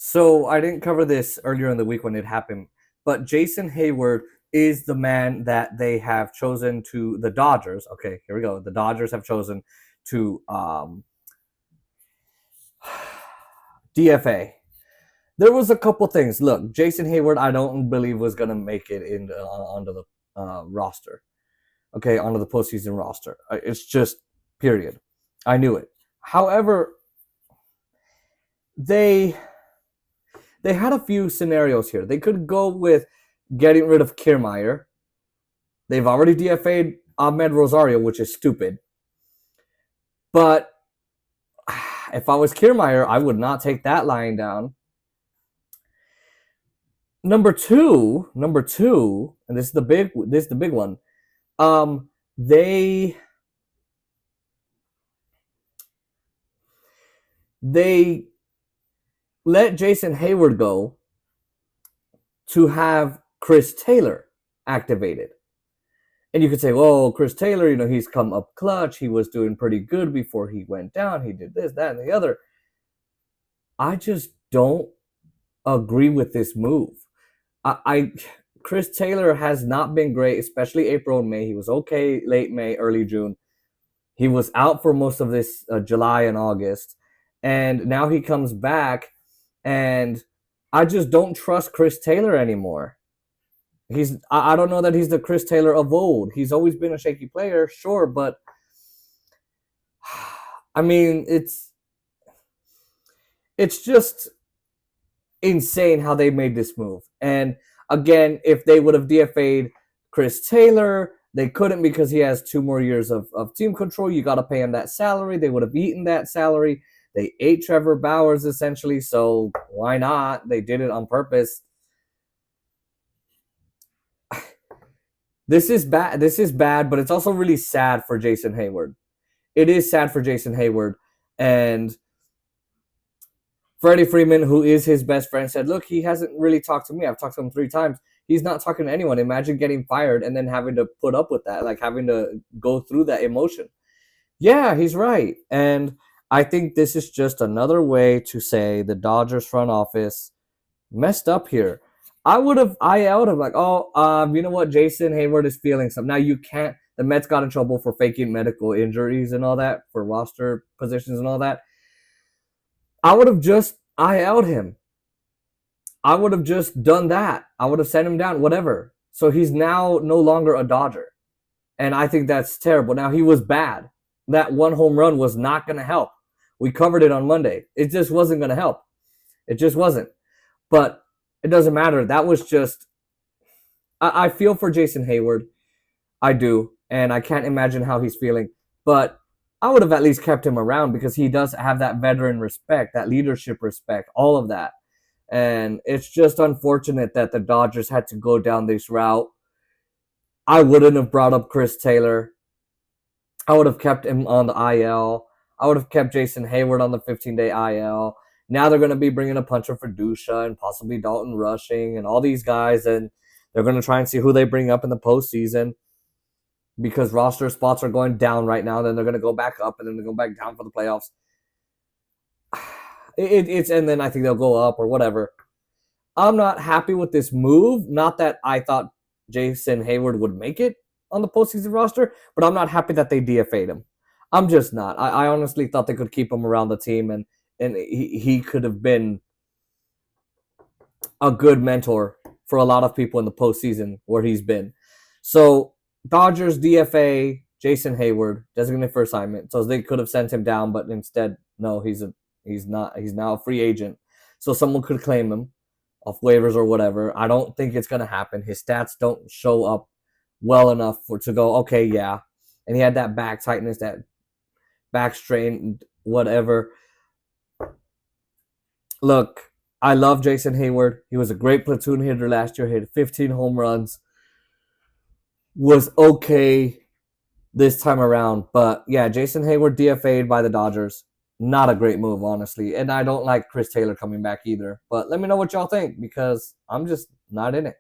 So I didn't cover this earlier in the week when it happened, but Jason Heyward is the man that they have chosen to the Dodgers. Okay, here we go. The Dodgers have chosen to DFA. There was a couple things. Look, Jason Heyward, I don't believe was gonna make it in onto the roster. Okay, onto the postseason roster. It's just period. I knew it. However, they had a few scenarios here. They could go with getting rid of Kiermaier. They've already DFA'd Ahmed Rosario, which is stupid. But if I was Kiermaier, I would not take that lying down. Number two, and this is the big one. They let Jason Heyward go to have Chris Taylor activated. And you could say, well, Chris Taylor, he's come up clutch. He was doing pretty good before he went down. He did this, that, and the other. I just don't agree with this move. Chris Taylor has not been great, especially April and May. He was okay late May, early June. He was out for most of this July and August. And now he comes back, and I just don't trust Chris Taylor anymore. I don't know that he's the Chris Taylor of old. He's always been a shaky player, sure, but I mean, it's just insane how they made this move. And again, if they would have DFA'd Chris Taylor, they couldn't because he has 2 more years of team control. You got to pay him that salary. They would have eaten that salary. They ate Trevor Bauers essentially, so why not? They did it on purpose. This is bad, but it's also really sad for Jason Heyward. It is sad for Jason Heyward. And Freddie Freeman, who is his best friend, said, look, he hasn't really talked to me. I've talked to him 3 times. He's not talking to anyone. Imagine getting fired and then having to put up with that, like having to go through that emotion. Yeah, he's right. And I think this is just another way to say the Dodgers front office messed up here. I would have IL'd him like, you know what? Jason Heyward is feeling something. Now you can't. The Mets got in trouble for faking medical injuries and all that, for roster positions and all that. I would have just IL'd him. I would have just done that. I would have sent him down, whatever. So he's now no longer a Dodger. And I think that's terrible. Now, he was bad. That 1 home run was not going to help. We covered it on Monday. It just wasn't going to help. It just wasn't. But it doesn't matter. That was just... I feel for Jason Heyward. I do. And I can't imagine how he's feeling. But I would have at least kept him around because he does have that veteran respect, that leadership respect, all of that. And it's just unfortunate that the Dodgers had to go down this route. I wouldn't have brought up Chris Taylor. I would have kept him on the IL. I would have kept Jason Heyward on the 15-day IL. Now they're going to be bringing a puncher for Dusha and possibly Dalton Rushing and all these guys, and they're going to try and see who they bring up in the postseason because roster spots are going down right now. Then they're going to go back up, and then they go back down for the playoffs. And then I think they'll go up or whatever. I'm not happy with this move. Not that I thought Jason Heyward would make it on the postseason roster, but I'm not happy that they DFA'd him. I'm just not. I honestly thought they could keep him around the team, and he could have been a good mentor for a lot of people in the postseason where he's been. So Dodgers DFA Jason Heyward, designated for assignment. So they could have sent him down, but instead, no, he's not. He's now a free agent. So someone could claim him off waivers or whatever. I don't think it's going to happen. His stats don't show up well enough to go, okay, yeah. And he had that back tightness, that back strain, whatever. Look, I love Jason Heyward. He was a great platoon hitter last year. He hit 15 home runs. Was okay this time around. But yeah, Jason Heyward DFA'd by the Dodgers. Not a great move, honestly. And I don't like Chris Taylor coming back either. But let me know what y'all think because I'm just not in it.